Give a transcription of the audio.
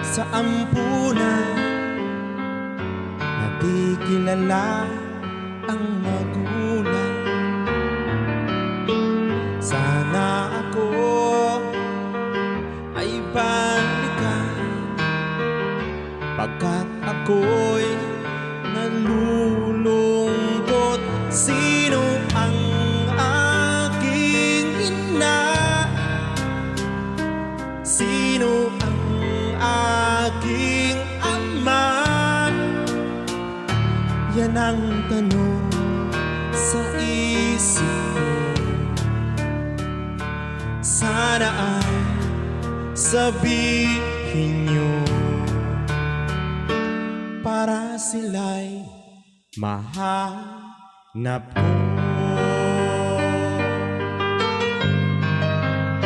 sa ampunan na di kilala ang magulang. Sana ako ay balikan, pagkat ako'y nalulungkot. Sino ang aking ina? Sino ang aking ama? Yan ang tanong sa isip ko. Sana ay sabihin niyo para sila'y mahanap ko.